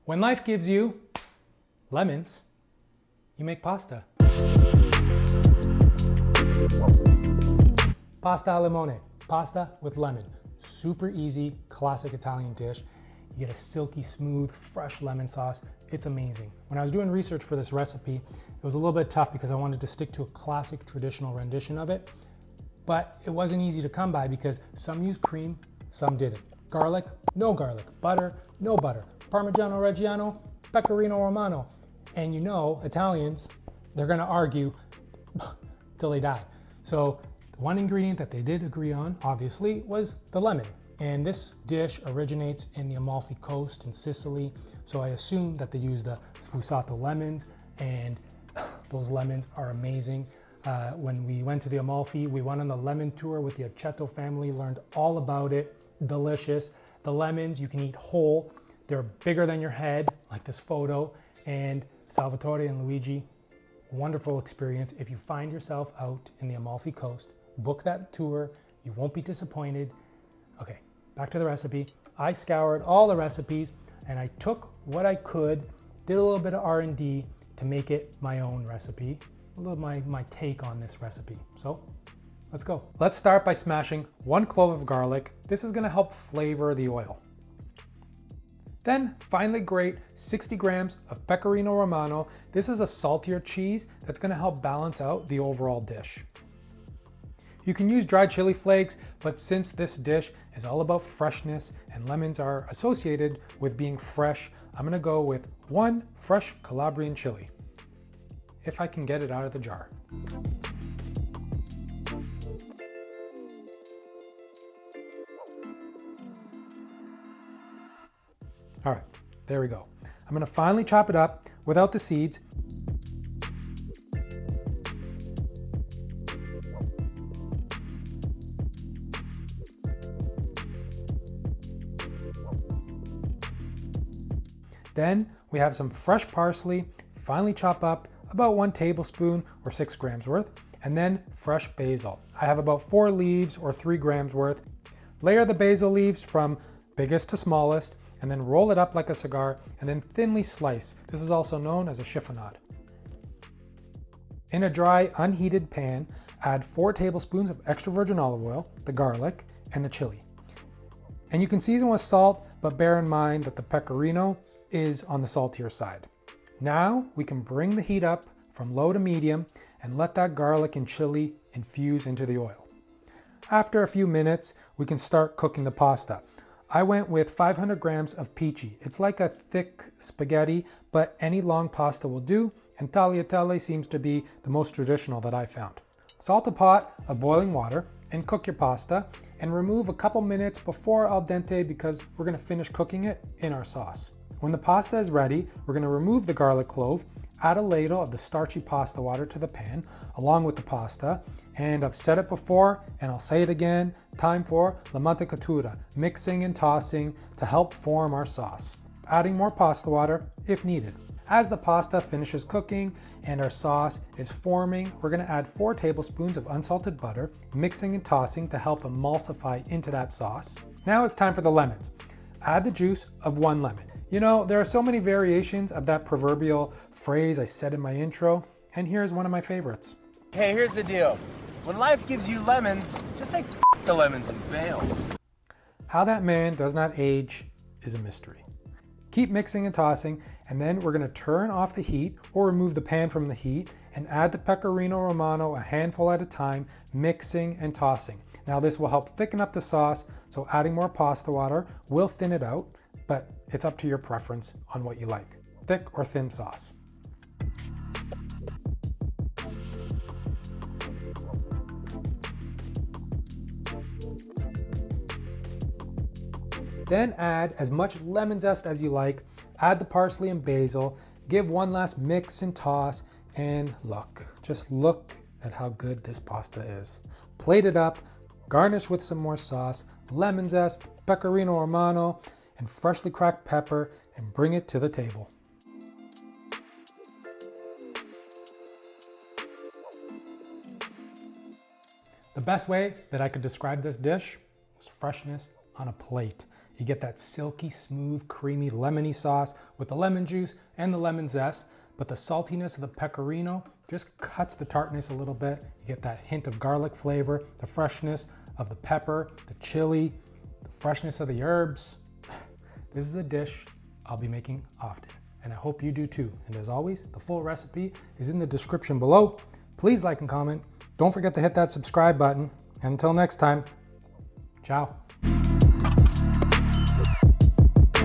When life gives you lemons, you make pasta. Pasta al limone, pasta with lemon. Super easy, classic Italian dish. You get a silky, smooth, fresh lemon sauce. It's amazing. When I was doing research for this recipe, it was a little bit tough because I wanted to stick to a classic traditional rendition of it, but it wasn't easy to come by because some used cream, some didn't. Garlic, no garlic. Butter, no butter. Parmigiano Reggiano, Pecorino Romano. And you know, Italians, they're gonna argue till they die. So the one ingredient that they did agree on, obviously, was the lemon. And this dish originates in the Amalfi Coast in Sicily. So I assume that they use the sfusato lemons, and those lemons are amazing. When we went to the Amalfi, we went on the lemon tour with the Aceto family, learned all about it. Delicious. The lemons you can eat whole. They're bigger than your head, like this photo. And Salvatore and Luigi, wonderful experience. If you find yourself out in the Amalfi Coast, book that tour. You won't be disappointed. Okay, back to the recipe. I scoured all the recipes and I took what I could, did a little bit of R&D to make it my own recipe, a little my take on this recipe. So let's go. Let's start by smashing 1 clove of garlic. This is gonna help flavor the oil. Then finely grate 60 grams of Pecorino Romano. This is a saltier cheese that's gonna help balance out the overall dish. You can use dried chili flakes, but since this dish is all about freshness and lemons are associated with being fresh, I'm gonna go with 1 fresh Calabrian chili, if I can get it out of the jar. All right, there we go. I'm gonna finely chop it up without the seeds. Then we have some fresh parsley, finely chop up, about 1 tablespoon or 6 grams worth, and then fresh basil. I have about 4 leaves or 3 grams worth. Layer the basil leaves from biggest to smallest, and then roll it up like a cigar, and then thinly slice. This is also known as a chiffonade. In a dry, unheated pan, add 4 tablespoons of extra virgin olive oil, the garlic, and the chili. And you can season with salt, but bear in mind that the pecorino is on the saltier side. Now we can bring the heat up from low to medium and let that garlic and chili infuse into the oil. After a few minutes, we can start cooking the pasta. I went with 500 grams of peachy. It's like a thick spaghetti, but any long pasta will do, and tagliatelle seems to be the most traditional that I found. Salt a pot of boiling water and cook your pasta, and remove a couple minutes before al dente because we're gonna finish cooking it in our sauce. When the pasta is ready, we're going to remove the garlic clove, add a ladle of the starchy pasta water to the pan, along with the pasta, and I've said it before, and I'll say it again, time for la mantecatura, mixing and tossing to help form our sauce, adding more pasta water if needed. As the pasta finishes cooking and our sauce is forming, we're going to add 4 tablespoons of unsalted butter, mixing and tossing to help emulsify into that sauce. Now it's time for the lemons. Add the juice of 1 lemon. You know, there are so many variations of that proverbial phrase I said in my intro, and here's one of my favorites. Hey, here's the deal. When life gives you lemons, just say F the lemons and bail. How that man does not age is a mystery. Keep mixing and tossing, and then we're gonna turn off the heat or remove the pan from the heat and add the Pecorino Romano a handful at a time, mixing and tossing. Now this will help thicken up the sauce, so adding more pasta water will thin it out, but it's up to your preference on what you like, thick or thin sauce. Then add as much lemon zest as you like, add the parsley and basil, give one last mix and toss, and look, just look at how good this pasta is. Plate it up, garnish with some more sauce, lemon zest, Pecorino Romano, and freshly cracked pepper, and bring it to the table. The best way that I could describe this dish is freshness on a plate. You get that silky, smooth, creamy, lemony sauce with the lemon juice and the lemon zest, but the saltiness of the pecorino just cuts the tartness a little bit. You get that hint of garlic flavor, the freshness of the pepper, the chili, the freshness of the herbs. This is a dish I'll be making often, and I hope you do too. And as always, the full recipe is in the description below. Please like and comment. Don't forget to hit that subscribe button. And until next time, ciao.